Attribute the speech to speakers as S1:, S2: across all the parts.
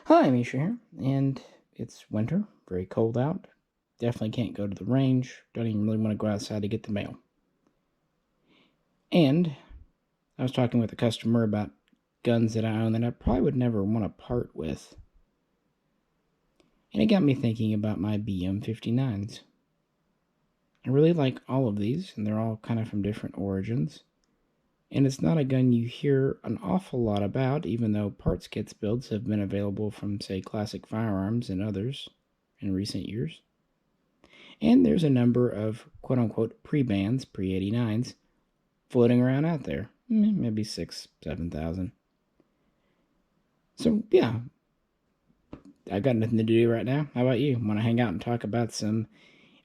S1: Hi, Misha here, and it's winter, very cold out. Definitely can't go to the range, don't even really want to go outside to get the mail. And I was talking with a customer about guns that I own that I probably would never want to part with. And it got me thinking about my BM59s. I really like all of these, and they're all kind of from different origins. And it's not a gun you hear an awful lot about, even though parts kits builds have been available from, say, Classic Firearms and others in recent years. And there's a number of quote-unquote pre-bans, pre-89s, floating around out there. Maybe 6,000, 7,000. So, yeah. I've got nothing to do right now. How about you? Want to hang out and talk about some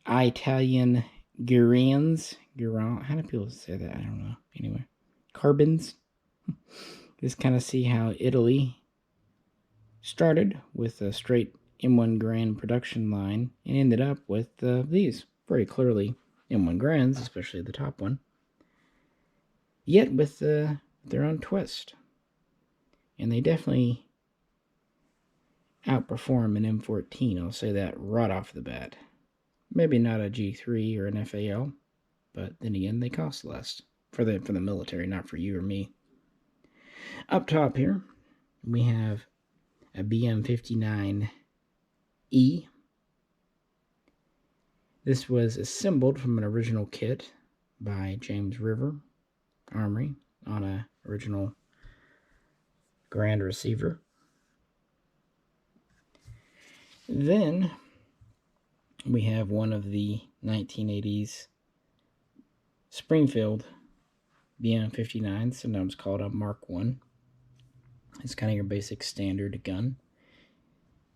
S1: Italian Garands? Garand? How do people say that? I don't know. Anyway. Carbons. Just kind of see how Italy started with a straight M1 Garand production line and ended up with these. Very clearly M1 Garands, especially the top one. Yet with their own twist. And they definitely outperform an M14, I'll say that right off the bat. Maybe not a G3 or an FAL, but then again, they cost less. For the military, not for you or me. Up top here, we have a BM59E. This was assembled from an original kit by James River Armory on an original Garand receiver. Then we have one of the 1980s Springfield BM59, sometimes called a Mark I. It's kind of your basic standard gun.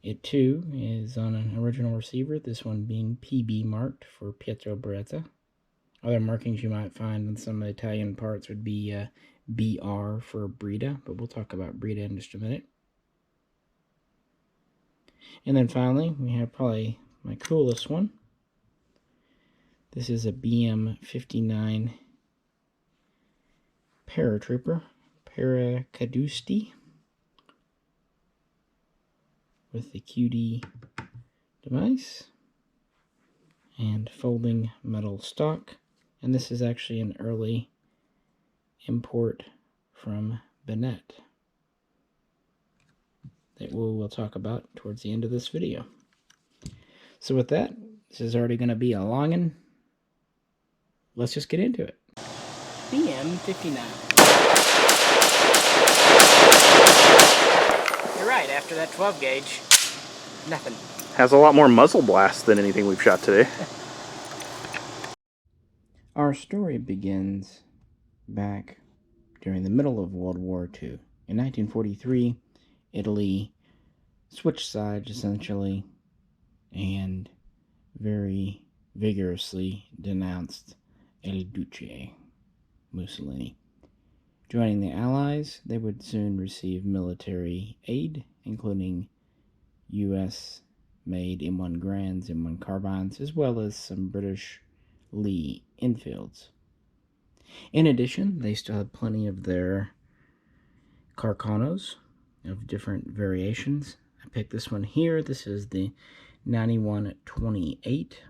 S1: It too is on an original receiver, this one being PB marked for Pietro Beretta. Other markings you might find on some Italian parts would be BR for Breda, but we'll talk about Breda in just a minute. And then finally, we have probably my coolest one. This is a BM59 Paratrooper, Paracadutisti, with the QD device and folding metal stock. And this is actually an early import from Benet that we'll talk about towards the end of this video. So with that, this is already going to be a longin'. Let's just get into it. BM59. You're right, after that 12 gauge, nothing.
S2: Has a lot more muzzle blast than anything we've shot today.
S1: Our story begins back during the middle of World War II. In 1943, Italy switched sides essentially and very vigorously denounced El Duce, Mussolini. Joining the Allies, they would soon receive military aid, including U.S.-made M1 Garands, M1 carbines, as well as some British Lee Enfields. In addition, they still had plenty of their Carcanos of different variations. I picked this one here. This is the 9128.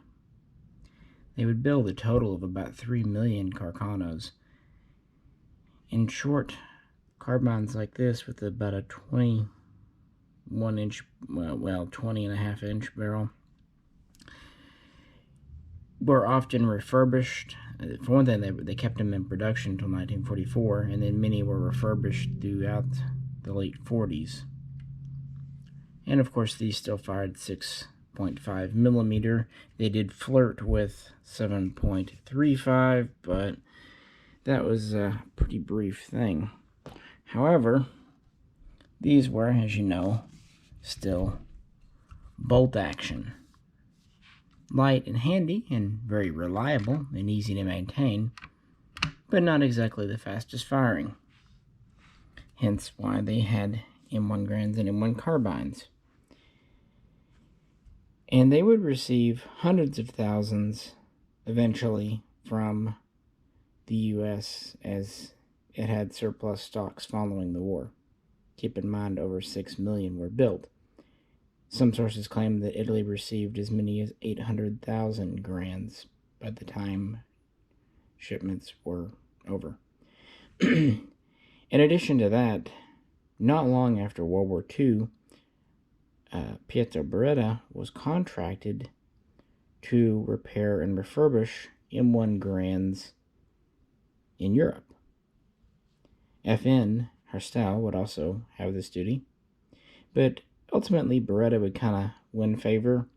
S1: They would build a total of about 3 million Carcanos. In short, carbines like this with about a 21 inch, well, 20 and a half inch barrel were often refurbished. For one thing, they kept them in production until 1944, and then many were refurbished throughout the late 40s. And of course, these still fired 6.5 millimeter. They did flirt with 7.35, but that was a pretty brief thing. However, these were, as you know, still bolt action. Light and handy and very reliable and easy to maintain, but not exactly the fastest firing. Hence why they had M1 Garands and M1 carbines. And they would receive hundreds of thousands eventually from the U.S. as it had surplus stocks following the war. Keep in mind, over 6 million were built. Some sources claim that Italy received as many as 800,000 Garands by the time shipments were over. In addition to that, not long after World War II, Pietro Beretta was contracted to repair and refurbish M1 Garands in Europe. FN Herstal would also have this duty, but ultimately Beretta would kind of win favor,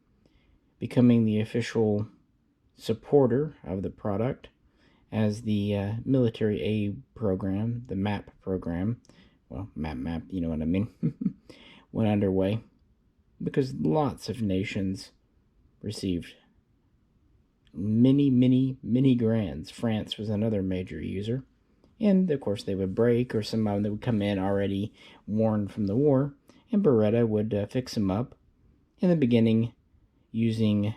S1: becoming the official supporter of the product as the military aid program, the MAP program, well, MAP, you know what I mean, went underway, because lots of nations received many Garands. France was another major user, and of course they would break, or some of them that would come in already worn from the war, and Beretta would fix them up, in the beginning using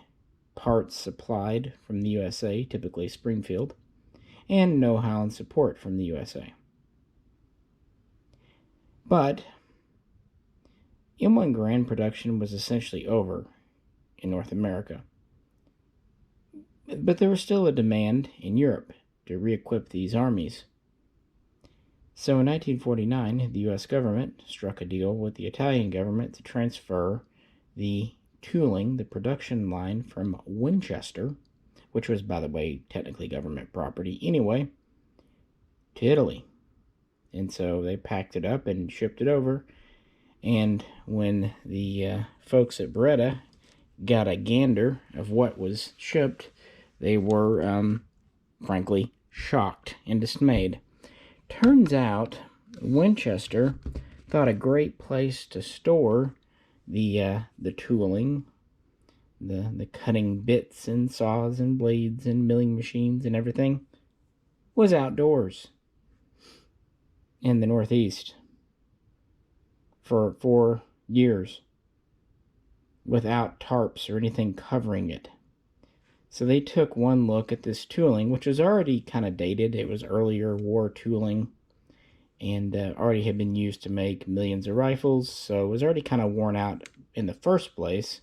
S1: parts supplied from the USA, typically Springfield, and know-how and support from the USA. But M1 Garand production was essentially over in North America. But there was still a demand in Europe to re-equip these armies. So in 1949, the U.S. government struck a deal with the Italian government to transfer the tooling, the production line from Winchester, which was, by the way, technically government property anyway, to Italy. And so they packed it up and shipped it over. And when the folks at Beretta got a gander of what was shipped, they were, frankly, shocked and dismayed. Turns out, Winchester thought a great place to store the tooling, the cutting bits and saws and blades and milling machines and everything, was outdoors in the Northeast for 4 years without tarps or anything covering it. So they took one look at this tooling, which was already kind of dated. It was earlier war tooling and already had been used to make millions of rifles, so it was already kind of worn out in the first place.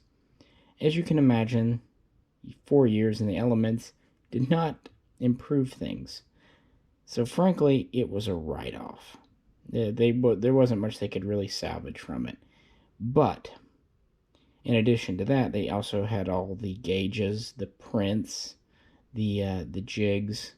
S1: As you can imagine, 4 years in the elements did not improve things. So frankly, it was a write-off. There wasn't much they could really salvage from it. But in addition to that, they also had all the gauges, the prints, the jigs,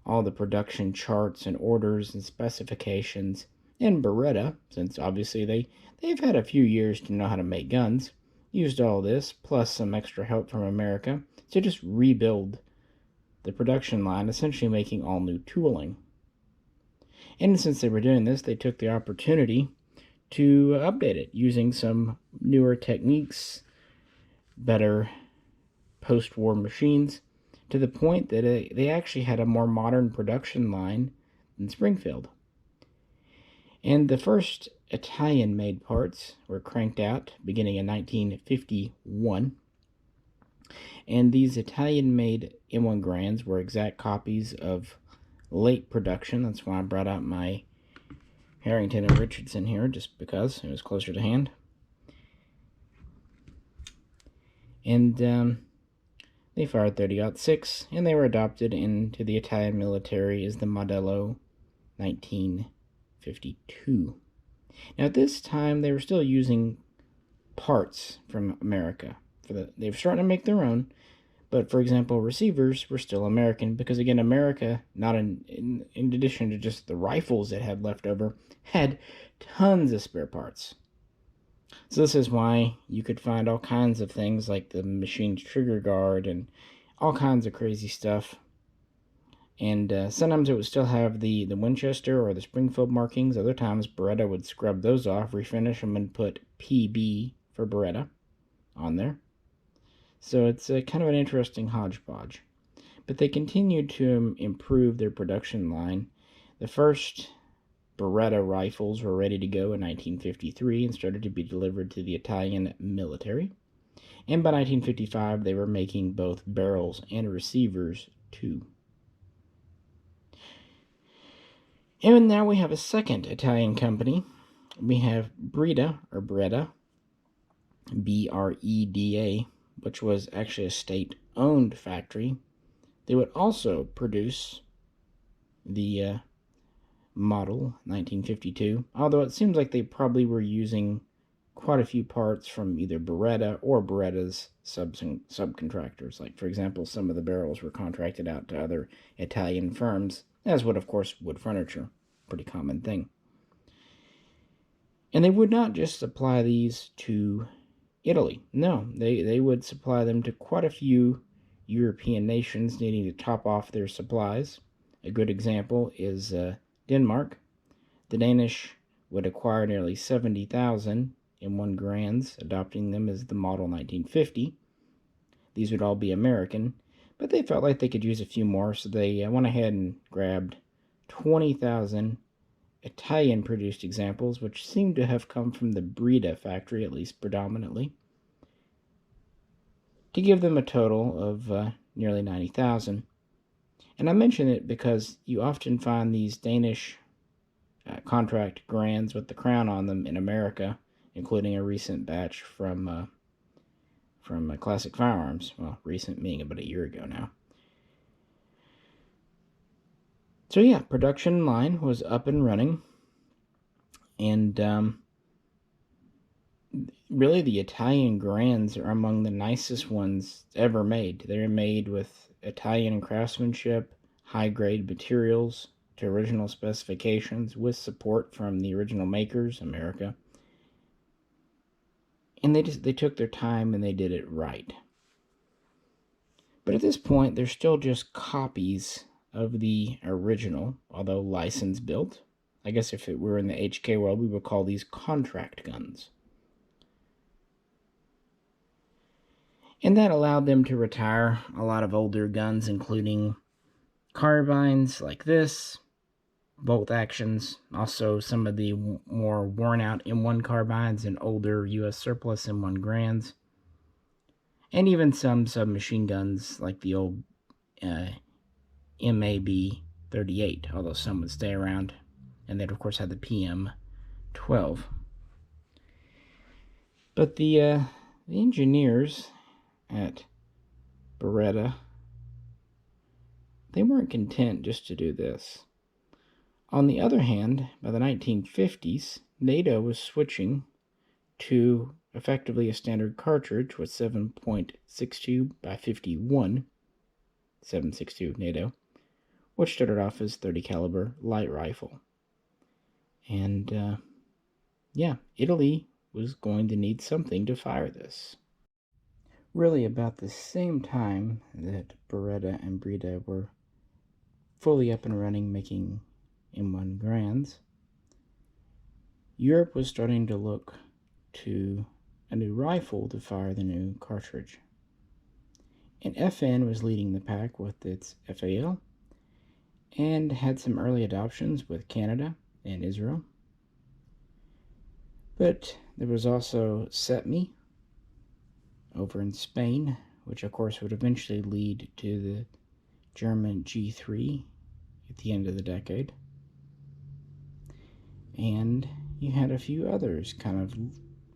S1: all the production charts and orders and specifications. And Beretta, since obviously they've had a few years to know how to make guns, used all this, plus some extra help from America, to just rebuild the production line, essentially making all new tooling. And since they were doing this, they took the opportunity to update it using some newer techniques, better post-war machines, to the point that they actually had a more modern production line than Springfield. And the first Italian-made parts were cranked out beginning in 1951. And these Italian-made M1 Garands were exact copies of late production. That's why I brought out my Harrington and Richardson here, just because it was closer to hand. And they fired 30-06, and they were adopted into the Italian military as the Modello 1952. Now at this time, they were still using parts from America. They were starting to make their own, but for example, receivers were still American, because again, America, not in addition to just the rifles it had left over, had tons of spare parts. So this is why you could find all kinds of things like the machine's trigger guard and all kinds of crazy stuff. And sometimes it would still have the Winchester or the Springfield markings. Other times Beretta would scrub those off, refinish them, and put PB for Beretta on there. So it's kind of an interesting hodgepodge. But they continued to improve their production line. The first Beretta rifles were ready to go in 1953 and started to be delivered to the Italian military. And by 1955, they were making both barrels and receivers too. And now we have a second Italian company we have Beretta, or Beretta, B-R-E-D-A, which was actually a state-owned factory. They would also produce the model 1952, although it seems like they probably were using quite a few parts from either Beretta or Beretta's subcontractors. Like, for example, some of the barrels were contracted out to other Italian firms, as would, of course, wood furniture. Pretty common thing. And they would not just supply these to Italy. No, they would supply them to quite a few European nations needing to top off their supplies. A good example is Denmark. The Danish would acquire nearly 70,000 M1 Garands, adopting them as the model 1950. These would all be American, but they felt like they could use a few more, so they went ahead and grabbed 20,000 Italian-produced examples, which seem to have come from the Beretta factory, at least predominantly, to give them a total of nearly 90,000. And I mention it because you often find these Danish contract Garands with the crown on them in America, including a recent batch from Classic Firearms. Well, recent meaning about a year ago now. So yeah, production line was up and running, and really the Italian Garands are among the nicest ones ever made. They're made with Italian craftsmanship, high-grade materials to original specifications, with support from the original makers, America. And they took their time and they did it right. But at this point, they're still just copies of the original, although license built. I guess if it were in the HK world, we would call these contract guns. And that allowed them to retire a lot of older guns, including carbines like this, bolt actions, also some of the more worn out M1 carbines and older US surplus M1 Garands, and even some submachine guns like the old MAB 38, although some would stay around, and they'd of course have the PM12. But the engineers at Beretta, they weren't content just to do this. On the other hand, by the 1950s, NATO was switching to effectively a standard cartridge with 7.62 by 51, 7.62 NATO, which started off as 30 caliber light rifle. And yeah, Italy was going to need something to fire this. Really about the same time that Beretta and Beretta were fully up and running making M1 Garands, Europe was starting to look to a new rifle to fire the new cartridge. And FN was leading the pack with its FAL, and had some early adoptions with Canada and Israel. But there was also SETMI over in Spain, which of course would eventually lead to the German G3 at the end of the decade. And you had a few others kind of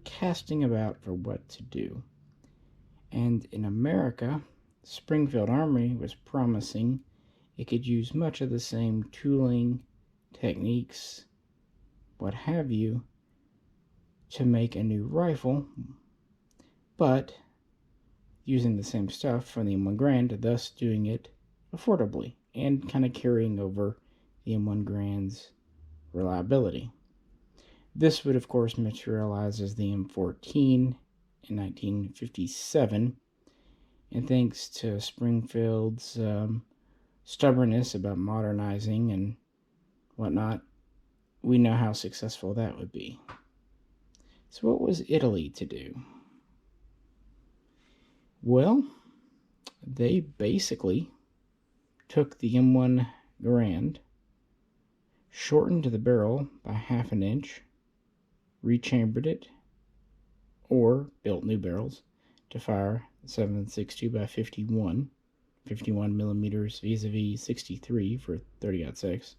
S1: casting about for what to do. And in America, Springfield Armory was promising it could use much of the same tooling, techniques, what have you, to make a new rifle, but using the same stuff from the M1 Garand, thus doing it affordably and kind of carrying over the M1 Garand's reliability. This would, of course, materialize as the M14 in 1957, and thanks to Springfield's stubbornness about modernizing and whatnot, we know how successful that would be. So what was Italy to do? Well, they basically took the M1 Garand, shortened the barrel by half an inch, rechambered it, or built new barrels to fire 7.62 by 51 millimeters vis-a-vis 63 for 30-06,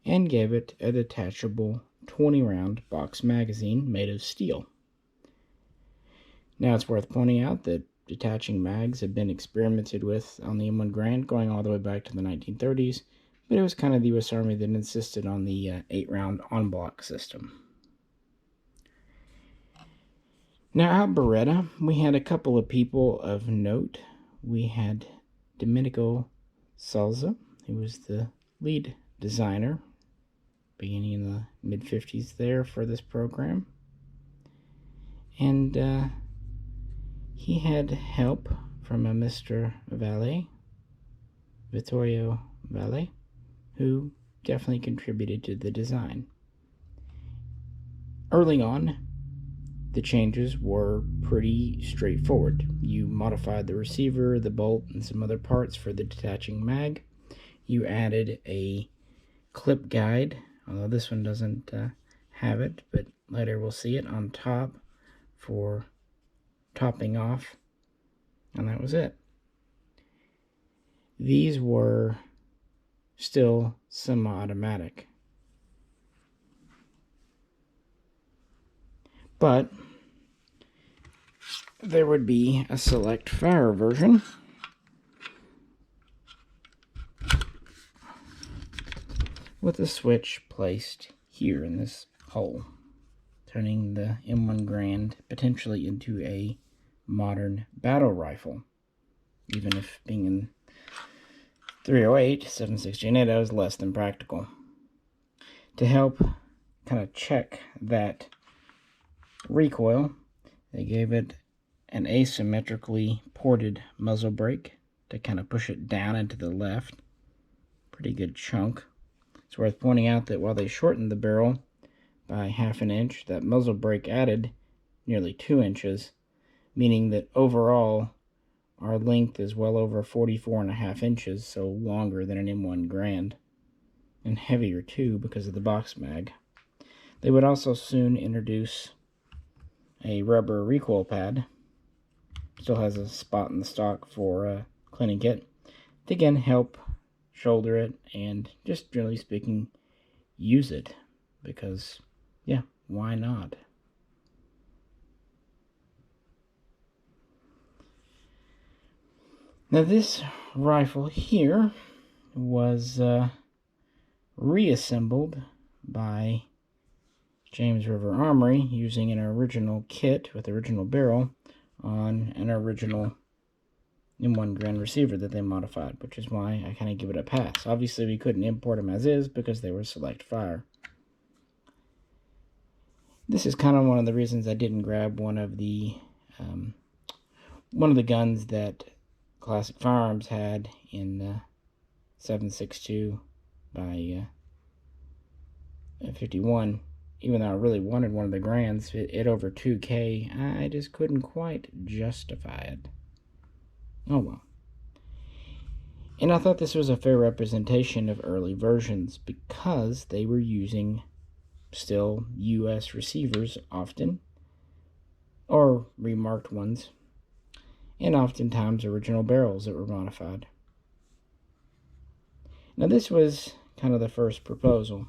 S1: and gave it a detachable 20-round box magazine made of steel. Now, it's worth pointing out that detaching mags have been experimented with on the M1 Garand going all the way back to the 1930s, but it was kind of the U.S. Army that insisted on the 8-round en-bloc system. Now, at Beretta, we had a couple of people of note. We had Domenico Salza, who was the lead designer beginning in the mid-50s there for this program. And he had help from a Mr. Valle, Vittorio Valle, who definitely contributed to the design. Early on, the changes were pretty straightforward. You modified the receiver, the bolt, and some other parts for the detaching mag. You added a clip guide, although this one doesn't have it, but later we'll see it on top for topping off, and that was it. These were still semi-automatic, but there would be a select fire version with a switch placed here in this hole, turning the M1 Garand potentially into a modern battle rifle, even if being in 308, 7.16 NATO is less than practical. To help kind of check that recoil, they gave it an asymmetrically ported muzzle brake to kind of push it down into the left. Pretty good chunk. It's worth pointing out that while they shortened the barrel by ½ an inch, that muzzle brake added nearly 2 inches, meaning that overall our length is well over 44.5 inches, so longer than an M1 Garand, and heavier too because of the box mag. They would also soon introduce a rubber recoil pad. Still has a spot in the stock for cleaning it to again help shoulder it and just generally speaking use it, because yeah, why not? Now this rifle here was reassembled by James River Armory using an original kit with original barrel on an original M1 Garand receiver that they modified, which is why I kind of give it a pass. Obviously we couldn't import them as is because they were select fire. This is kind of one of the reasons I didn't grab one of the guns that Classic Firearms had in 7.62 by 51. Even though I really wanted one of the Grands at over 2K, I just couldn't quite justify it. Oh well. And I thought this was a fair representation of early versions because they were using still US receivers often, or remarked ones, and oftentimes original barrels that were modified. Now this was kind of the first proposal,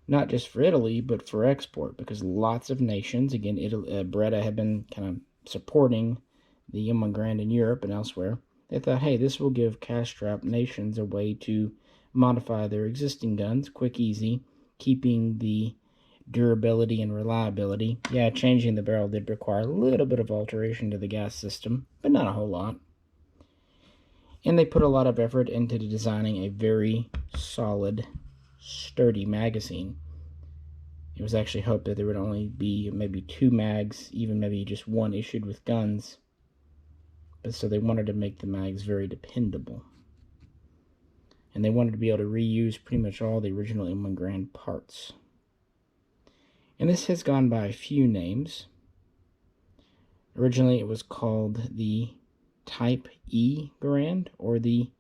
S1: not just for Italy, but for export, because lots of nations, again, Beretta had been kind of supporting the M1 Garand in Europe and elsewhere. They thought, hey, this will give cash-strapped nations a way to modify their existing guns, quick, easy, keeping the durability and reliability. Yeah, changing the barrel did require a little bit of alteration to the gas system, but not a whole lot. And they put a lot of effort into designing a very solid, sturdy magazine. It was actually hoped that there would only be maybe 2 mags, even maybe just 1 issued with guns. But so they wanted to make the mags very dependable. And they wanted to be able to reuse pretty much all the original M1 Garand parts. And this has gone by a few names. Originally it was called the Type E Garand, or the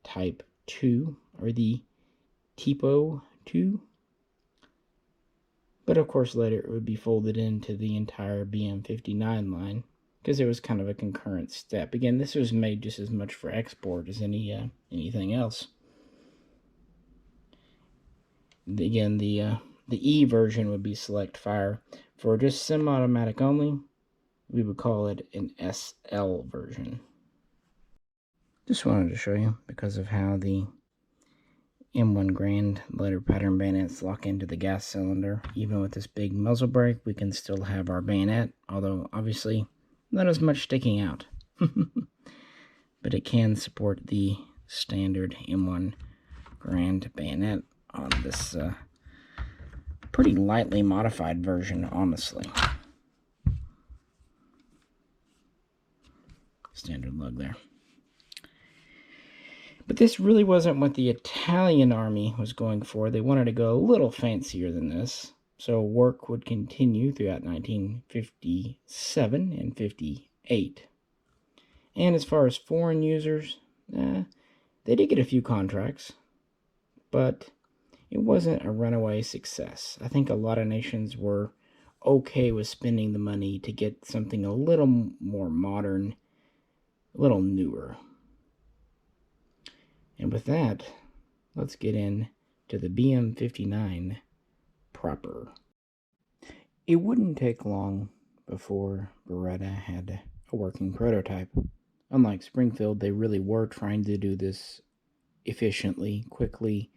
S1: Type 2, or the Tipo 2. But of course later it would be folded into the entire BM59 line, because it was kind of a concurrent step. Again, this was made just as much for export as anything else. Again, the The E version would be select fire. For just semi-automatic only, we would call it an SL version. Just wanted to show you because of how the M1 Garand letter pattern bayonets lock into the gas cylinder. Even with this big muzzle brake, we can still have our bayonet, although obviously not as much sticking out. But it can support the standard M1 Garand bayonet on this pretty lightly modified version, honestly. Standard lug there. But this really wasn't what the Italian army was going for. They wanted to go a little fancier than this. So work would continue throughout 1957 and 58. And as far as foreign users, they did get a few contracts, but it wasn't a runaway success. I think a lot of nations were okay with spending the money to get something a little more modern, a little newer. And with that, let's get into the BM59 proper. It wouldn't take long before Beretta had a working prototype. Unlike Springfield, they really were trying to do this efficiently, quickly,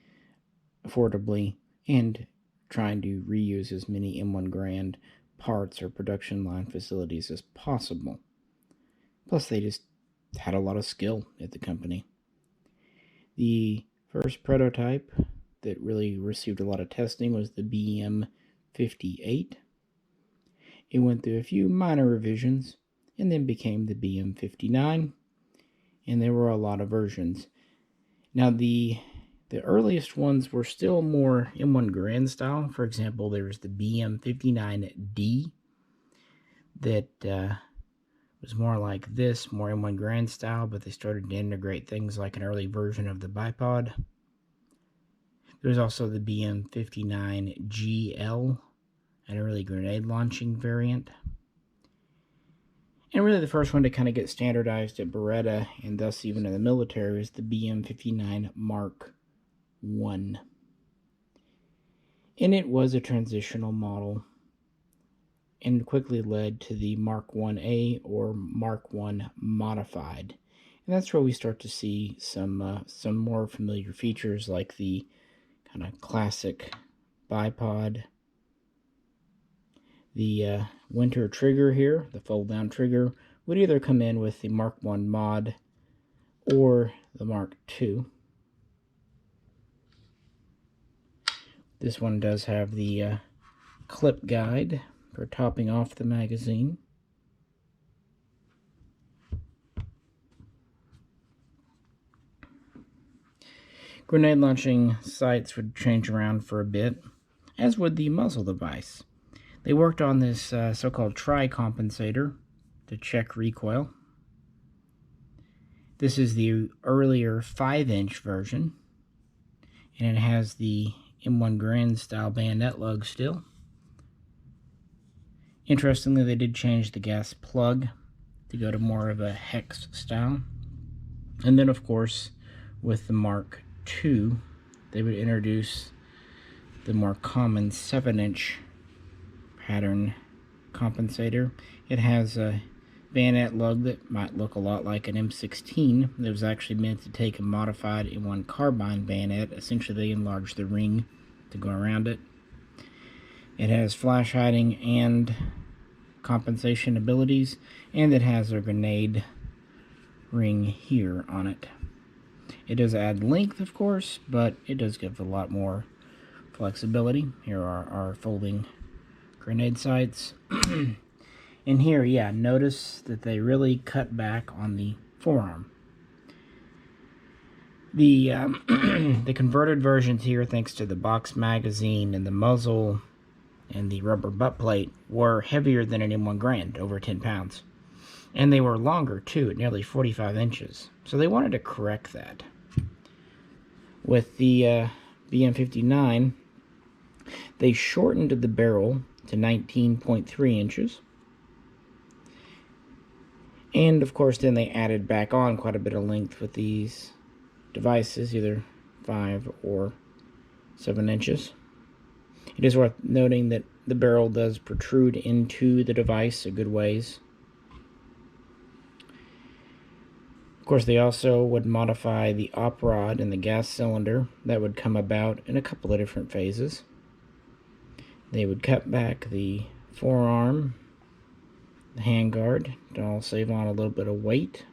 S1: affordably, and trying to reuse as many M1 Garand parts or production line facilities as possible. Plus, they just had a lot of skill at the company. The first prototype that really received a lot of testing was the BM58. It went through a few minor revisions and then became the BM59, and there were a lot of versions. Now, the earliest ones were still more M1 Garand style. For example, there was the BM59D that was more like this, more M1 Garand style, but they started to integrate things like an early version of the bipod. There's also the BM59GL, an early grenade launching variant. And really the first one to kind of get standardized at Beretta, and thus even in the military, is the BM59 Mark I. And it was a transitional model, and quickly led to the Mark IA or Mark I Modified. And that's where we start to see some more familiar features like the kind of classic bipod. The winter trigger here, the fold-down trigger, would either come in with the Mark I Mod or the Mark II. This one does have the clip guide for topping off the magazine. Grenade launching sights would change around for a bit, as would the muzzle device. They worked on this so-called tri-compensator to check recoil. This is the earlier 5-inch version, and it has the M1 Garand style bayonet lug still. Interestingly, they did change the gas plug to go to more of a hex style. And then, of course, with the Mark II, they would introduce the more common 7-inch pattern compensator. It has a bayonet lug that might look a lot like an M16. It was actually meant to take a modified M1 carbine bayonet. Essentially, they enlarged the ring to go around it. It has flash hiding and compensation abilities, and it has a grenade ring here on it. It does add length, of course, but it does give a lot more flexibility. Here are our folding grenade sights. And here, yeah, notice that they really cut back on the forearm. The the converted versions here, thanks to the box magazine and the muzzle and the rubber butt plate, were heavier than an M1 Garand, over 10 pounds. And they were longer, too, at nearly 45 inches. So they wanted to correct that. With the BM59, they shortened the barrel to 19.3 inches. And, of course, then they added back on quite a bit of length with these devices, either 5 or 7 inches. It is worth noting that the barrel does protrude into the device a good ways. Of course, they also would modify the op rod and the gas cylinder. That would come about in a couple of different phases. They would cut back the forearm, the handguard, to all save on a little bit of weight.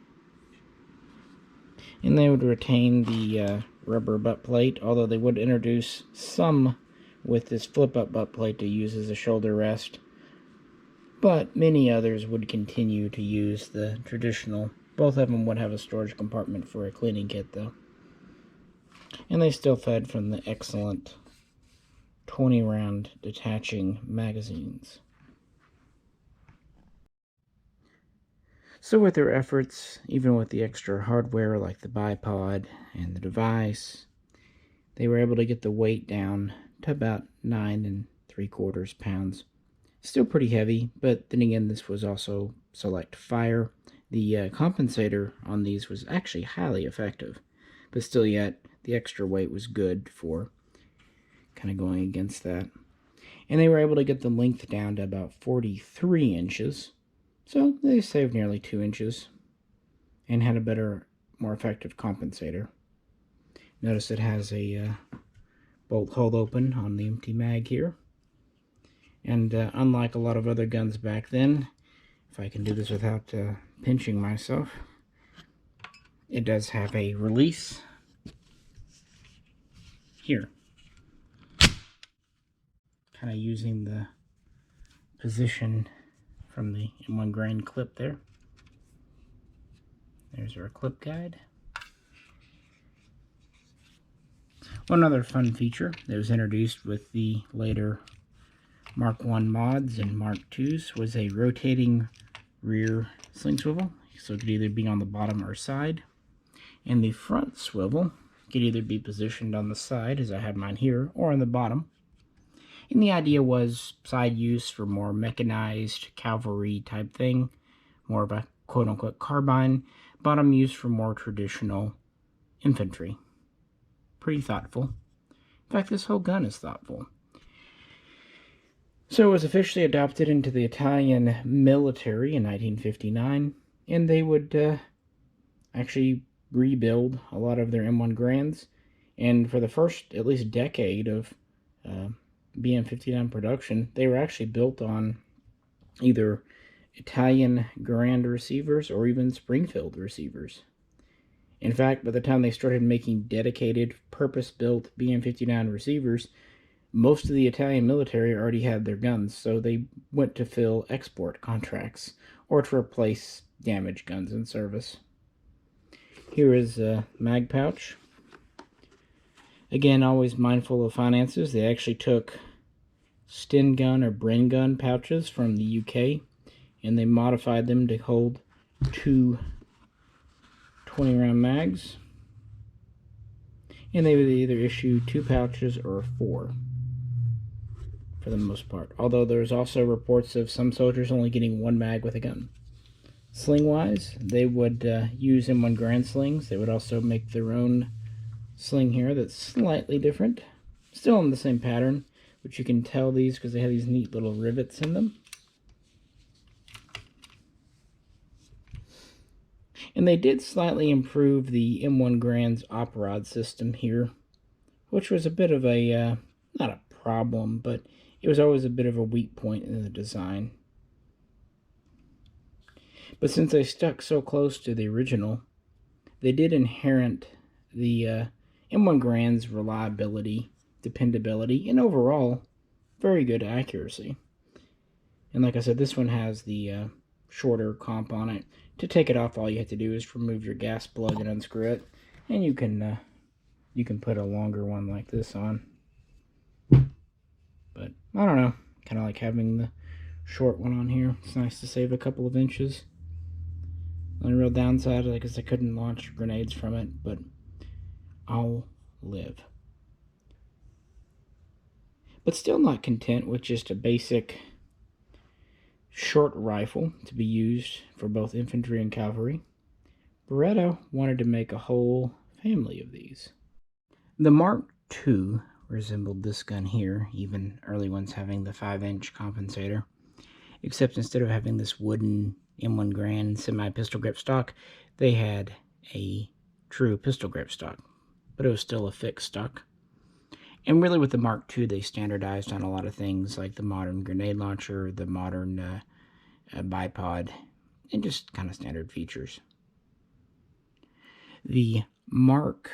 S1: And they would retain the rubber butt plate, although they would introduce some with this flip-up butt plate to use as a shoulder rest. But many others would continue to use the traditional. Both of them would have a storage compartment for a cleaning kit, though. And they still fed from the excellent 20-round detaching magazines. So with their efforts, even with the extra hardware like the bipod and the device, they were able to get the weight down to about 9 3/4 pounds. Still pretty heavy, but then again, this was also select fire. The compensator on these was actually highly effective, but still yet, the extra weight was good for kind of going against that. And they were able to get the length down to about 43 inches. So they saved nearly 2 inches and had a better, more effective compensator. Notice it has a bolt hold open on the empty mag here. And unlike a lot of other guns back then, if I can do this without pinching myself, it does have a release here. Kind of using the position from the M1 Garand clip there. There's our clip guide. One other fun feature that was introduced with the later Mark I mods and Mark IIs was a rotating rear sling swivel. So it could either be on the bottom or side. And the front swivel could either be positioned on the side, as I have mine here, or on the bottom. And the idea was side use for more mechanized cavalry type thing, more of a quote-unquote carbine. Bottom use for more traditional infantry. Pretty thoughtful. In fact, this whole gun is thoughtful. So it was officially adopted into the Italian military in 1959, and they would actually rebuild a lot of their M1 Garands. And for the first, at least, decade of BM59 production, they were actually built on either Italian Garand receivers or even Springfield receivers. In fact, by the time they started making dedicated, purpose-built BM59 receivers, most of the Italian military already had their guns, so they went to fill export contracts or to replace damaged guns in service. Here is a mag pouch. Again, always mindful of finances. They actually took Sten gun or Bren gun pouches from the UK, and they modified them to hold 2 20-round mags. And they would either issue 2 pouches or 4 for the most part. Although there's also reports of some soldiers only getting 1 mag with a gun. Sling-wise, they would use M1 Garand slings. They would also make their own sling here that's slightly different. Still in the same pattern, but you can tell these because they have these neat little rivets in them. And they did slightly improve the M1 Garand's op rod system here, which was a bit of a, not a problem, but it was always a bit of a weak point in the design. But since they stuck so close to the original, they did inherit the M1 Garand's reliability, dependability, and overall, very good accuracy. And like I said, this one has the shorter comp on it. To take it off, all you have to do is remove your gas plug and unscrew it, and you can put a longer one like this on. But I don't know, kind of like having the short one on here. It's nice to save a couple of inches. The only real downside, I guess I couldn't launch grenades from it, but I'll live. But still not content with just a basic short rifle to be used for both infantry and cavalry. Beretta wanted to make a whole family of these. The Mark II resembled this gun here, even early ones having the 5-inch compensator. Except instead of having this wooden M1 Garand semi-pistol grip stock, they had a true pistol grip stock, but it was still a fixed stock. And really with the Mark II, they standardized on a lot of things like the modern grenade launcher, the modern bipod, and just kind of standard features. The Mark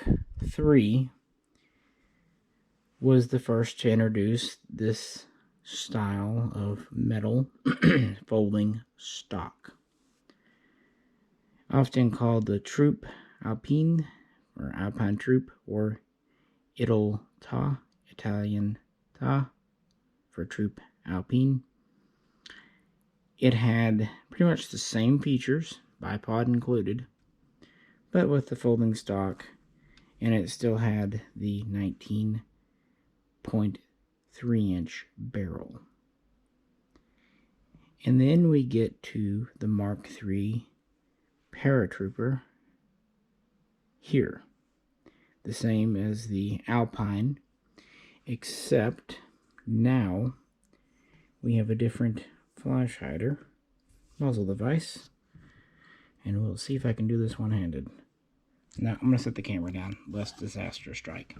S1: III was the first to introduce this style of metal folding stock, often called the Troop Alpine or Alpine Troop, or Italian Ta for Troop Alpine. It had pretty much the same features, bipod included, but with the folding stock, and it still had the 19.3-inch barrel. And then we get to the Mark III Paratrooper here. The same as the Alpine, except now we have a different flash hider muzzle device, and we'll see if I can do this one-handed. Now I'm going to set the camera down lest disaster strike.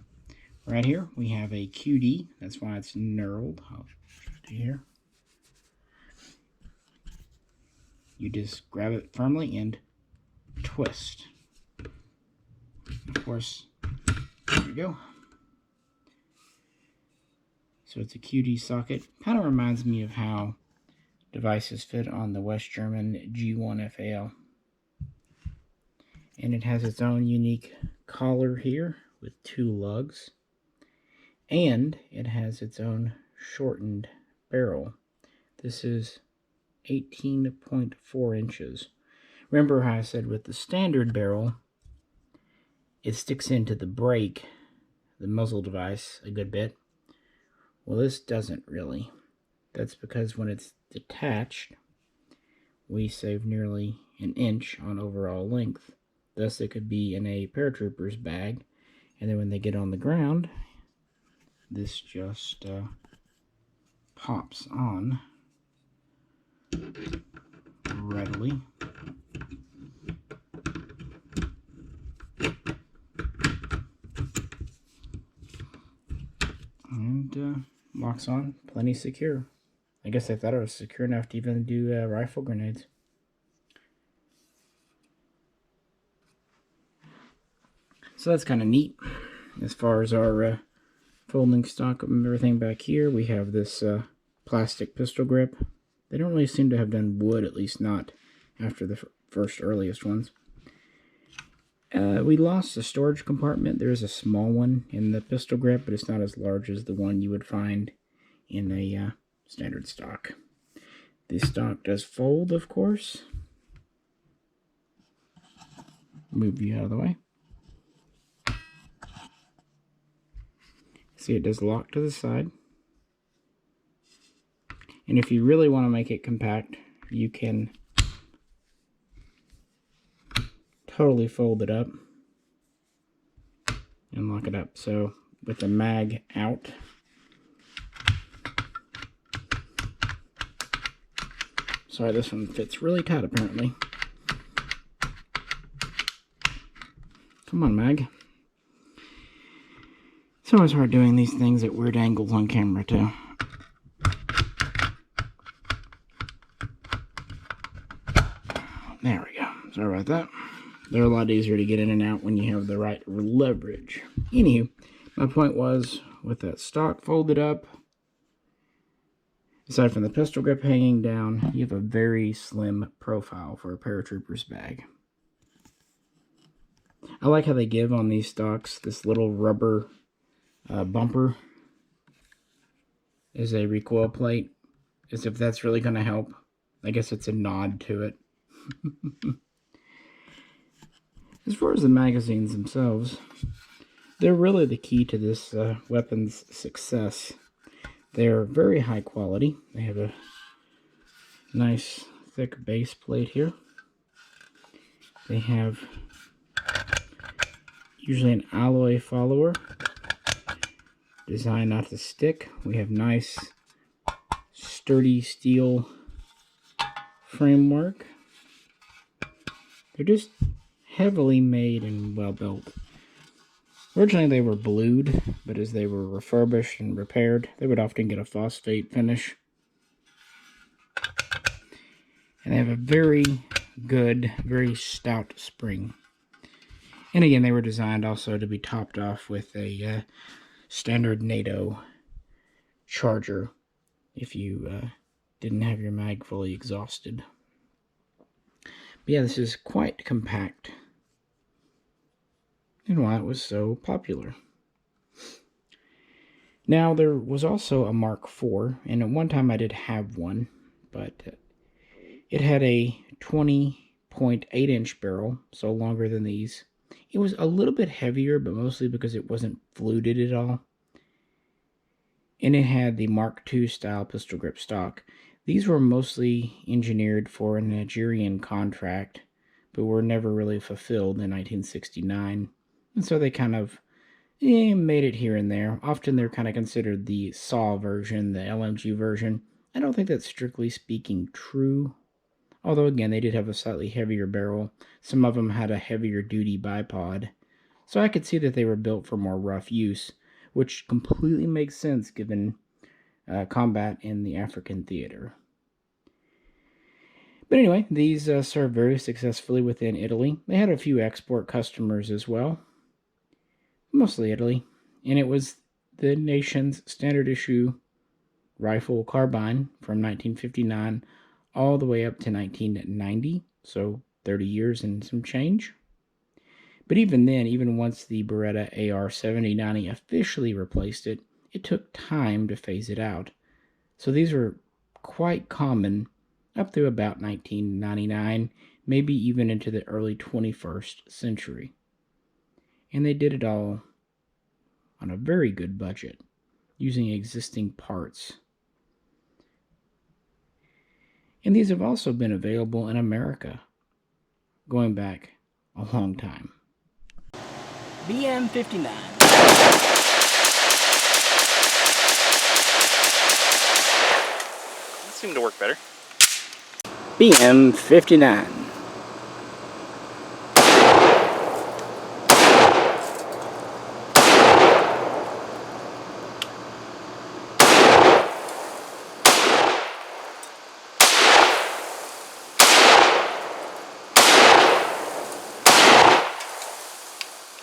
S1: Right here we have a QD, that's why it's knurled. I'll show you here. You just grab it firmly and twist. Of course, there we go. So it's a QD socket. Kind of reminds me of how devices fit on the West German G1 FAL. And it has its own unique collar here with 2 lugs. And it has its own shortened barrel. This is 18.4 inches. Remember how I said with the standard barrel, it sticks into the brake, the muzzle device, a good bit. Well, this doesn't really. That's because when it's detached, we save nearly an inch on overall length. Thus, it could be in a paratrooper's bag, and then when they get on the ground, this just pops on readily. And locks on plenty secure. I guess I thought it was secure enough to even do rifle grenades. So that's kind of neat. As far as our folding stock and everything back here, we have this plastic pistol grip. They don't really seem to have done wood, at least not after the first earliest ones. We lost the storage compartment. There is a small one in the pistol grip, but it's not as large as the one you would find in a standard stock. The stock does fold, of course. Move you out of the way. See, it does lock to the side. And if you really want to make it compact, you can totally fold it up and lock it up. So with the mag out, sorry, this one fits really tight apparently. Come on, mag. It's always hard doing these things at weird angles on camera too. There we go. Sorry about that. They're a lot easier to get in and out when you have the right leverage. Anywho, my point was, with that stock folded up, aside from the pistol grip hanging down, you have a very slim profile for a paratrooper's bag. I like how they give on these stocks this little rubber bumper is a recoil plate, as if that's really going to help. I guess it's a nod to it. As far as the magazines themselves, they're really the key to this weapon's success. They're very high quality. They have a nice thick base plate here. They have usually an alloy follower designed not to stick. We have nice, sturdy steel framework. They're just heavily made and well built. Originally they were blued, but as they were refurbished and repaired, they would often get a phosphate finish. And they have a very good, very stout spring. And again, they were designed also to be topped off with a standard NATO charger if you didn't have your mag fully exhausted. But yeah, this is quite compact, and why it was so popular. Now, there was also a Mark IV, and at one time I did have one, but it had a 20.8-inch barrel, so longer than these. It was a little bit heavier, but mostly because it wasn't fluted at all. And it had the Mark II style pistol grip stock. These were mostly engineered for a Nigerian contract, but were never really fulfilled in 1969. And so they kind of made it here and there. Often they're kind of considered the SAW version, the LMG version. I don't think that's strictly speaking true. Although, again, they did have a slightly heavier barrel. Some of them had a heavier duty bipod. So I could see that they were built for more rough use, which completely makes sense given combat in the African theater. But anyway, these served very successfully within Italy. They had a few export customers as well, mostly Italy, and it was the nation's standard issue rifle carbine from 1959 all the way up to 1990, so 30 years and some change. But even then, even once the Beretta AR-7090 officially replaced it, it took time to phase it out. So these were quite common up through about 1999, maybe even into the early 21st century. And they did it all on a very good budget, using existing parts. And these have also been available in America, going back a long time. BM59.
S2: That seemed to work better.
S1: BM59.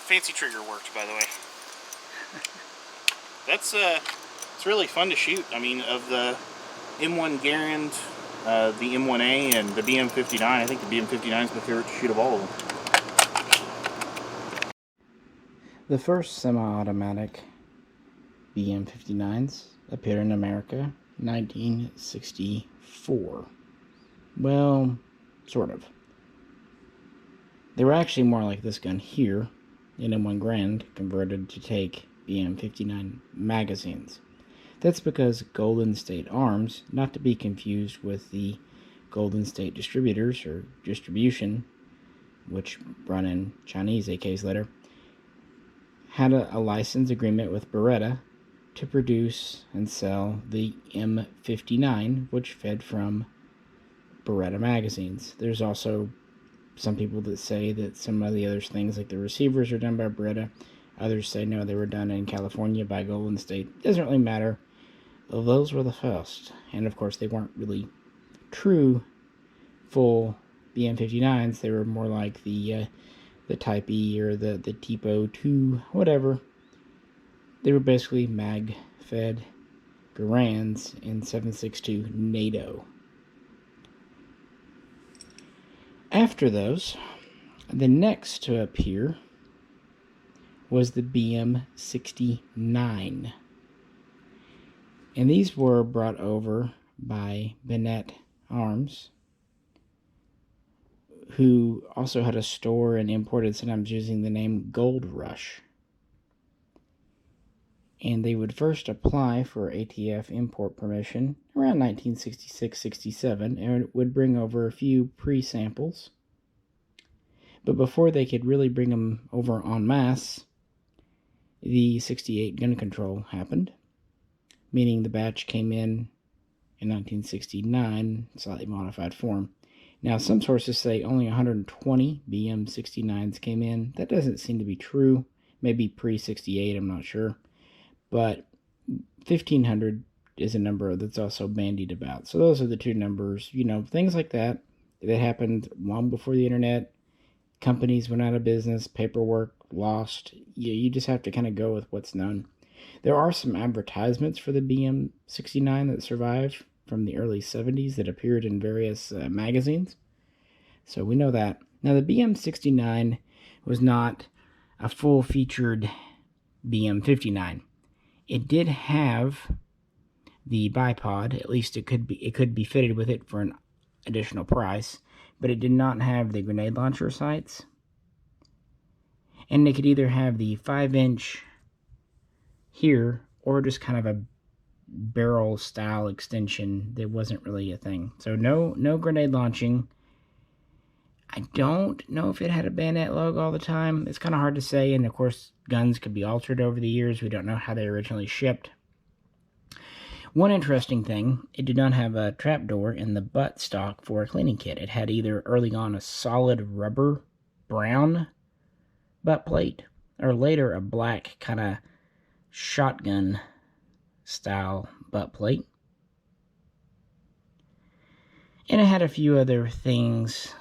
S2: Fancy trigger worked, by the way. That's it's really fun to shoot. I mean, of the M1 Garand, the M1A, and the BM59, I think the BM59 is my favorite to shoot of all of them.
S1: The first semi-automatic BM59s appeared in America in 1964. Well, sort of. They were actually more like this gun here, an M1 Garand converted to take BM59 magazines. That's because Golden State Arms, not to be confused with the Golden State Distributors or Distribution, which run in Chinese AKs later, had a license agreement with Beretta to produce and sell the M59, which fed from Beretta magazines. There's also some people that say that some of the other things, like the receivers, are done by Beretta. Others say no, they were done in California by Golden State. Doesn't really matter. Those were the first. And of course, they weren't really true, full BM59s. They were more like the Type E or the Tipo 2, whatever. They were basically mag-fed Garands in 7.62 NATO. After those, the next to appear was the BM59. And these were brought over by Benet Arms, who also had a store and imported, sometimes using the name Gold Rush. And they would first apply for ATF import permission around 1966-67, and it would bring over a few pre-samples. But before they could really bring them over en masse, the 68 gun control happened, meaning the batch came in 1969, slightly modified form. Now, some sources say only 120 BM59s came in. That doesn't seem to be true. Maybe pre-68, I'm not sure. But 1,500 is a number that's also bandied about. So those are the two numbers. You know, things like that happened long before the internet. Companies went out of business, paperwork lost. You just have to kind of go with what's known. There are some advertisements for the BM59 that survive from the early 70s that appeared in various magazines. So we know that. Now, the BM59 was not a full-featured BM59. It did have the bipod. At least it could be fitted with it for an additional price, but it did not have the grenade launcher sights. And it could either have the 5-inch here or just kind of a barrel style extension that wasn't really a thing. So no grenade launching. I don't know if it had a Benet logo all the time. It's kind of hard to say, and of course guns could be altered over the years. We don't know how they originally shipped. One interesting thing, it did not have a trapdoor in the butt stock for a cleaning kit. It had either early on a solid rubber brown butt plate, or later a black kind of shotgun style butt plate. And it had a few other things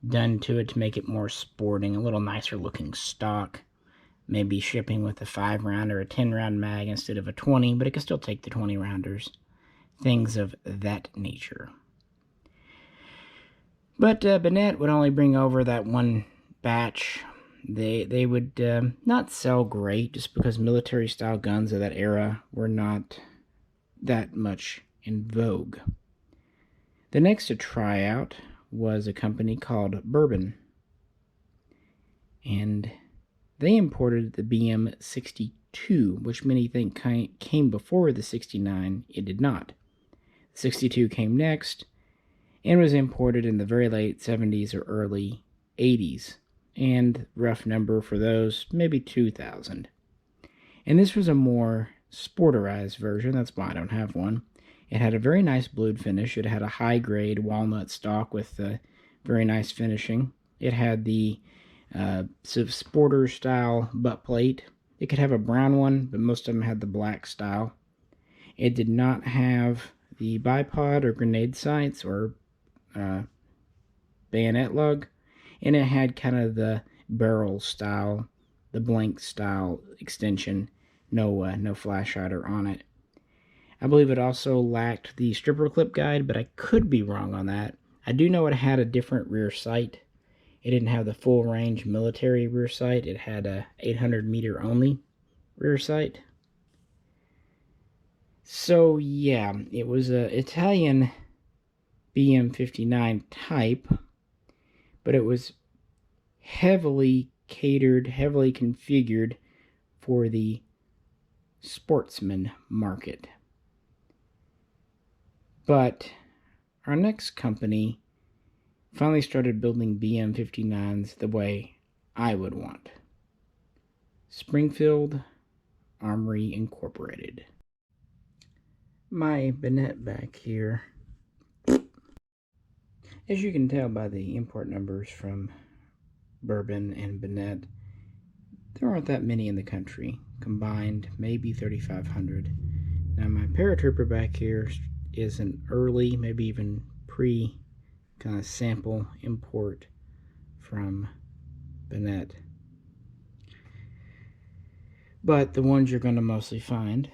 S1: done to it to make it more sporting, a little nicer looking stock. Maybe shipping with a 5-round or a 10-round mag instead of a 20, but it could still take the 20-rounders. Things of that nature. But Benet would only bring over that one batch. They would not sell great, just because military-style guns of that era were not that much in vogue. The next to try out was a company called Bourbon. And they imported the BM62, which many think came before the 69. It did not. The 62 came next and was imported in the very late 70s or early 80s. And rough number for those, maybe 2,000. And this was a more sporterized version. That's why I don't have one. It had a very nice blued finish. It had a high-grade walnut stock with very nice finishing. It had the sporter style butt plate. It could have a brown one, but most of them had the black style. It did not have the bipod or grenade sights or bayonet lug, and it had kind of the barrel style, the blank style extension. No flash hider on it. I believe it also lacked the stripper clip guide, but I could be wrong on that. I do know it had a different rear sight. It didn't have the full range military rear sight. It had a 800 meter only rear sight. So yeah, it was a Italian BM59 type, but it was heavily catered, heavily configured for the sportsman market. But our next company finally started building BM59s the way I would want. Springfield Armory Incorporated. My Benet back here. As you can tell by the import numbers from Bourbon and Benet, there aren't that many in the country. Combined, maybe 3,500. Now my Paratrooper back here is an early, maybe even pre kind of sample import from Benet. But the ones you're going to mostly find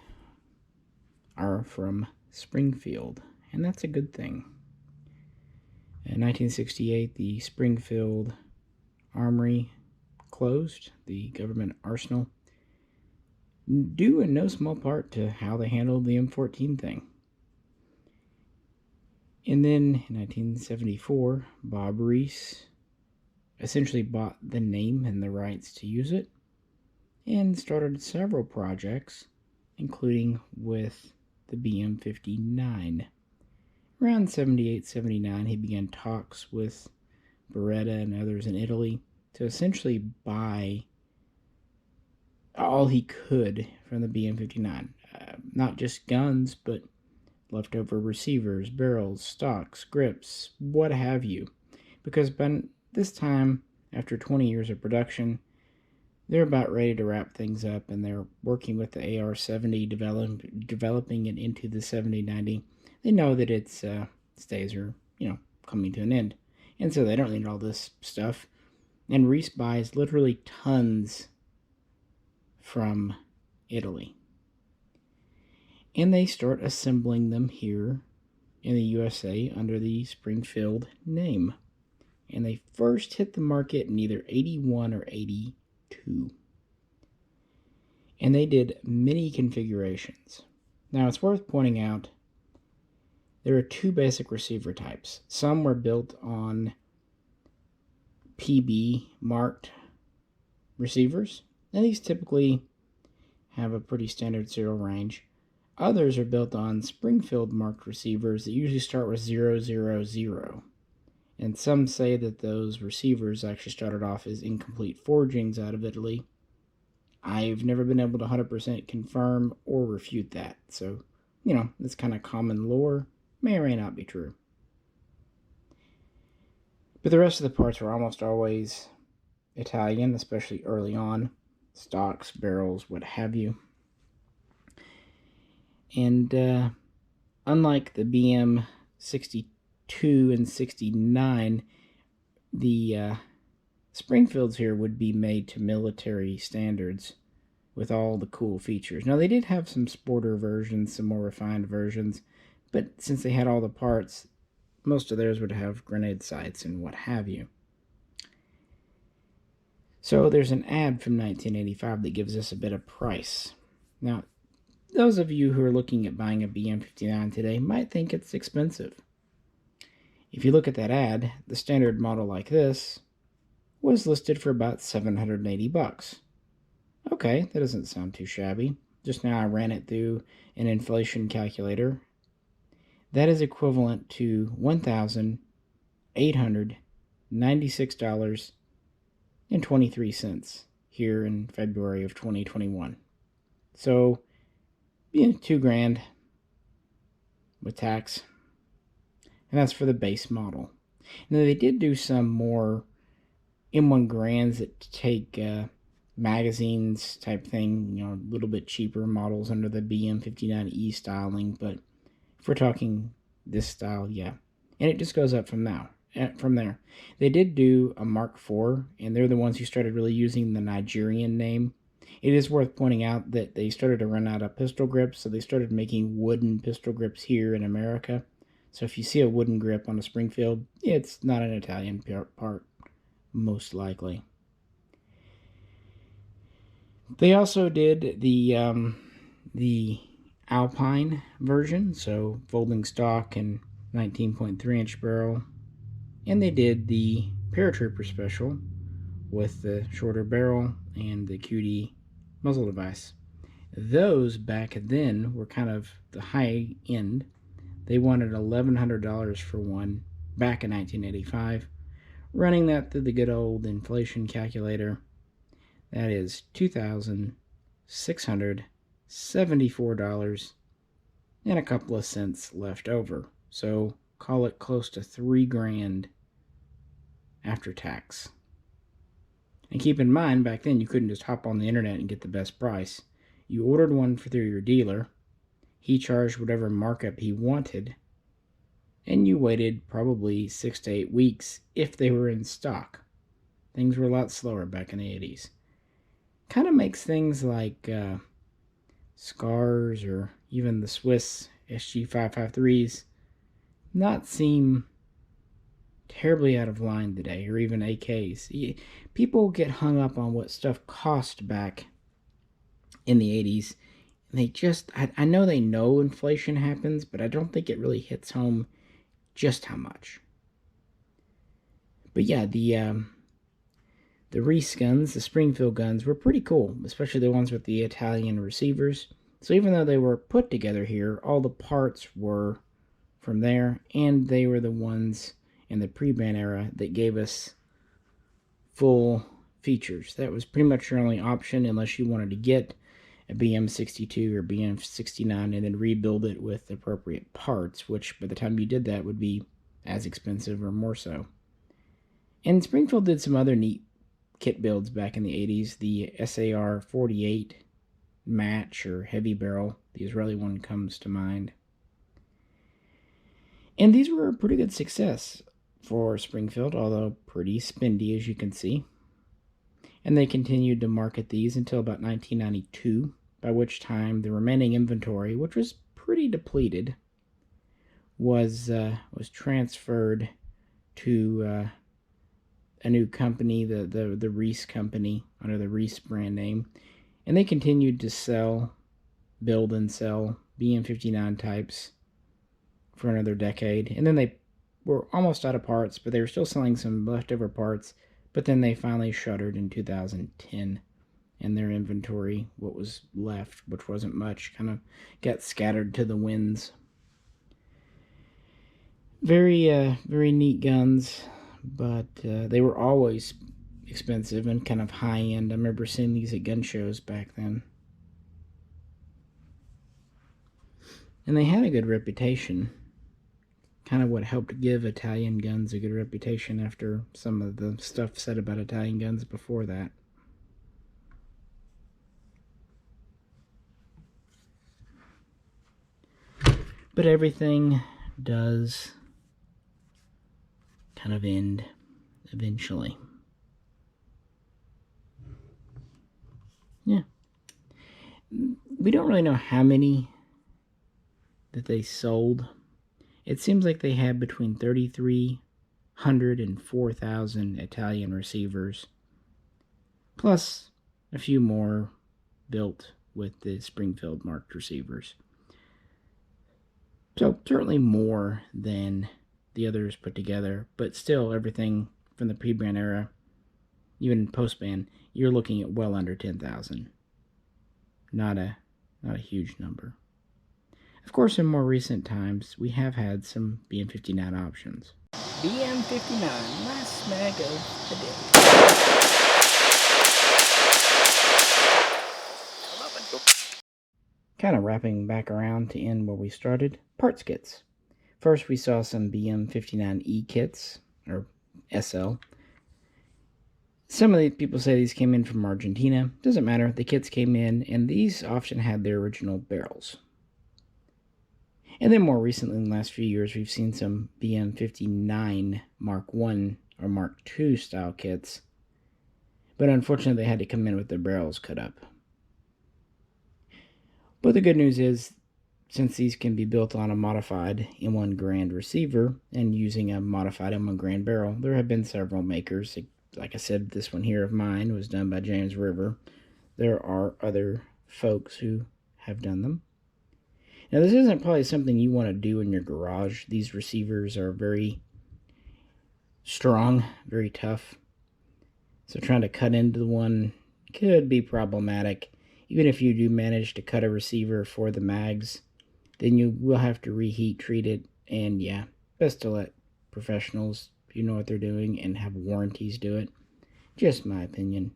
S1: are from Springfield, and that's a good thing. In 1968, the Springfield Armory closed, the government arsenal, due in no small part to how they handled the M14 thing. And then in 1974, Bob Reese essentially bought the name and the rights to use it and started several projects, including with the BM59. Around 78-79, he began talks with Beretta and others in Italy to essentially buy all he could from the BM59. Not just guns, but leftover receivers, barrels, stocks, grips, what have you. Because by this time, after 20 years of production, they're about ready to wrap things up, and they're working with the AR-70, developing it into the 70-90. They know that its days are, coming to an end. And so they don't need all this stuff. And Reese buys literally tons from Italy. And they start assembling them here in the USA under the Springfield name. And they first hit the market in either 81 or 82. And they did many configurations. Now it's worth pointing out there are two basic receiver types. Some were built on PB marked receivers, and these typically have a pretty standard serial range. Others are built on Springfield marked receivers that usually start with 000. And some say that those receivers actually started off as incomplete forgings out of Italy. I've never been able to 100% confirm or refute that. So, it's kind of common lore. May or may not be true. But the rest of the parts were almost always Italian, especially early on. Stocks, barrels, what have you. And unlike the BM62 and 69, the Springfields here would be made to military standards with all the cool features. Now, they did have some sporter versions, some more refined versions, but since they had all the parts, most of theirs would have grenade sights and what have you. So there's an ad from 1985 that gives us a bit of price. Now, those of you who are looking at buying a BM59 today might think it's expensive. If you look at that ad, the standard model like this was listed for about $780. Okay, that doesn't sound too shabby. Just now I ran it through an inflation calculator. That is equivalent to $1,896.23 here in February of 2021. So, $2,000 with tax. And that's for the base model. Now, they did do some more M1 Garands that take magazines type thing, a little bit cheaper models under the BM59E styling, but if we're talking this style, yeah. And it just goes up from there. They did do a Mark IV, and they're the ones who started really using the Nigerian name. It is worth pointing out that they started to run out of pistol grips, so they started making wooden pistol grips here in America. So if you see a wooden grip on a Springfield, it's not an Italian part, most likely. They also did the Alpine version, so folding stock and 19.3-inch barrel. And they did the Paratrooper special with the shorter barrel and the QD muzzle device. Those back then were kind of the high end. They wanted $1,100 for one back in 1985. Running that through the good old inflation calculator, that is $2,674 and a couple of cents left over. So call it close to $3,000 after tax. And keep in mind, back then you couldn't just hop on the internet and get the best price. You ordered one through your dealer. He charged whatever markup he wanted, and you waited probably 6 to 8 weeks if they were in stock. Things were a lot slower back in the 80s. Kind of makes things like SCARs or even the Swiss SG553s not seem terribly out of line today, or even AKs. People get hung up on what stuff cost back in the 80s. They just, I know they know inflation happens, but I don't think it really hits home just how much. But yeah, the Reese guns, the Springfield guns, were pretty cool, especially the ones with the Italian receivers. So even though they were put together here, all the parts were from there, and they were the ones in the pre-ban era that gave us full features. That was pretty much your only option unless you wanted to get a BM62 or BM69 and then rebuild it with appropriate parts, which by the time you did that would be as expensive or more so. And Springfield did some other neat kit builds back in the 80s. The SAR 48 match or heavy barrel, the Israeli one, comes to mind. And these were a pretty good success for Springfield, although pretty spendy, as you can see. And they continued to market these until about 1992, by which time the remaining inventory, which was pretty depleted, was transferred to a new company, the Reese company, under the Reese brand name. And they continued to build and sell BM59 types for another decade. And then they were almost out of parts, but they were still selling some leftover parts. But then they finally shuttered in 2010. And their inventory, what was left, which wasn't much, kind of got scattered to the winds. Very neat guns, but they were always expensive and kind of high-end. I remember seeing these at gun shows back then. And they had a good reputation. Kind of what helped give Italian guns a good reputation after some of the stuff said about Italian guns before that. But everything does kind of end eventually. Yeah. We don't really know how many that they sold. It seems like they had between 3,300 and 4,000 Italian receivers, plus a few more built with the Springfield marked receivers. So certainly more than the others put together, but still everything from the pre-ban era, even post-ban, you're looking at well under 10,000. Not a huge number. Of course, in more recent times, we have had some BM59 options. BM59, last snag of the day. Kind of wrapping back around to end where we started, parts kits. First, we saw some BM59E kits, or SL. Some of the people say these came in from Argentina. Doesn't matter, the kits came in, and these often had their original barrels. And then more recently, in the last few years, we've seen some BM59 Mark I or Mark II style kits. But unfortunately, they had to come in with their barrels cut up. But the good news is, since these can be built on a modified M1 Garand receiver and using a modified M1 Garand barrel, there have been several makers. Like I said, this one here of mine was done by James River. There are other folks who have done them. Now, this isn't probably something you want to do in your garage. These receivers are very strong, very tough. So trying to cut into one could be problematic. Even if you do manage to cut a receiver for the mags, then you will have to reheat treat it. And yeah, best to let professionals who know what they're doing and have warranties do it. Just my opinion.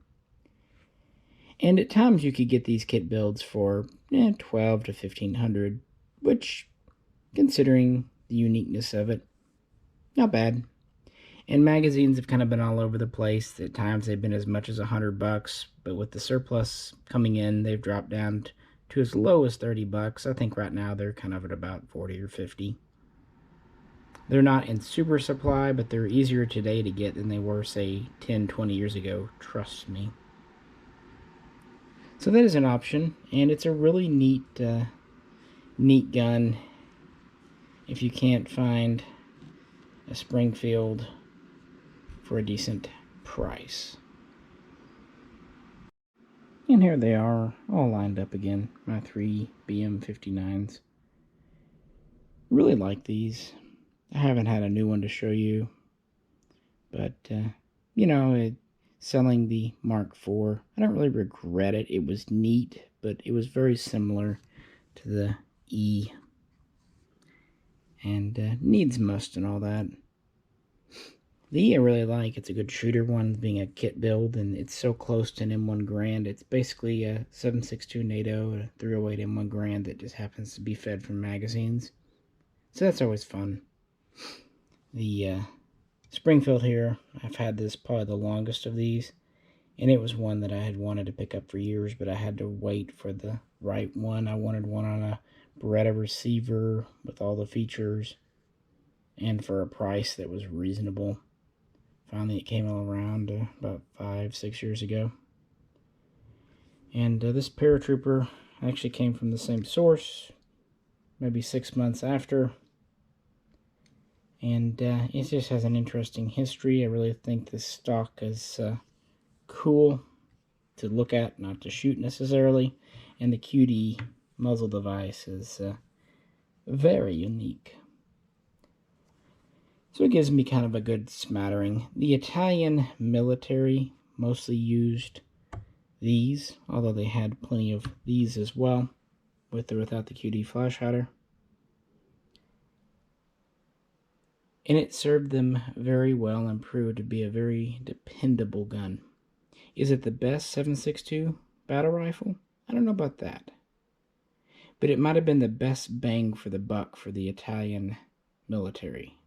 S1: And at times you could get these kit builds for $1,200 to $1,500, which, considering the uniqueness of it, not bad. And magazines have kind of been all over the place. At times they've been as much as $100, but with the surplus coming in, they've dropped down to as low as $30. I think right now they're kind of at about 40 or 50. They're not in super supply, but they're easier today to get than they were, say, 10, 20 years ago. Trust me. So that is an option, and it's a really neat gun if you can't find a Springfield for a decent price. And here they are, all lined up again, my 3 BM59s. Really like these. I haven't had a new one to show you, but, you know, selling the Mark IV, I don't really regret it. It was neat, but it was very similar to the E. And needs must and all that. The E I really like. It's a good shooter one, being a kit build, and it's so close to an M1 Garand. It's basically a 7.62 NATO, a 308 M1 Garand that just happens to be fed from magazines. So that's always fun. The Springfield here, I've had this probably the longest of these, and it was one that I had wanted to pick up for years, but I had to wait for the right one. I wanted one on a Beretta receiver with all the features, and for a price that was reasonable. Finally, it came all around about 5-6 years ago. And this Paratrooper actually came from the same source, maybe 6 months after. And it just has an interesting history. I really think this stock is cool to look at, not to shoot necessarily. And the QD muzzle device is very unique. So it gives me kind of a good smattering. The Italian military mostly used these, although they had plenty of these as well, with or without the QD flash hider. And it served them very well and proved to be a very dependable gun. Is it the best 7.62 battle rifle? I don't know about that. But it might have been the best bang for the buck for the Italian military.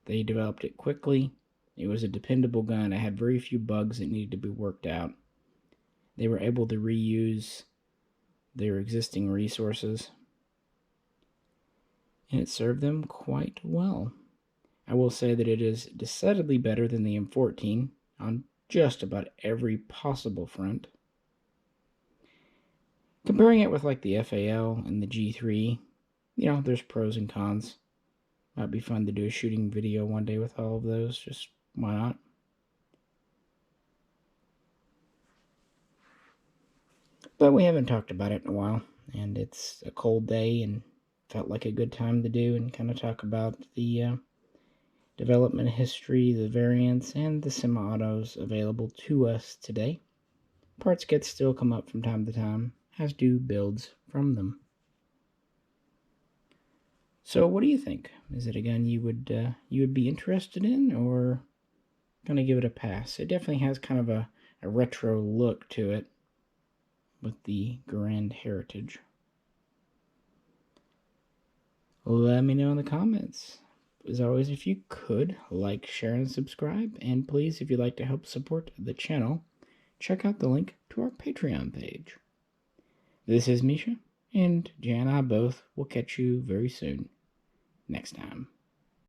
S1: They developed it quickly. It was a dependable gun. It had very few bugs that needed to be worked out. They were able to reuse their existing resources. And it served them quite well. I will say that it is decidedly better than the M14 on just about every possible front. Comparing it with like the FAL and the G3, you know, there's pros and cons. Might be fun to do a shooting video one day with all of those. Just why not? But we haven't talked about it in a while, and it's a cold day and felt like a good time to do and kind of talk about the development history, the variants, and the semi-autos available to us today. Parts kits still come up from time to time, as do builds from them. So what do you think? Is it a gun you would be interested in, or gonna give it a pass? It definitely has kind of a retro look to it with the Garand heritage. Let me know in the comments. As always, if you could, like, share, and subscribe. And please, if you'd like to help support the channel, check out the link to our Patreon page. This is Misha, and Jan and I both will catch you very soon next time.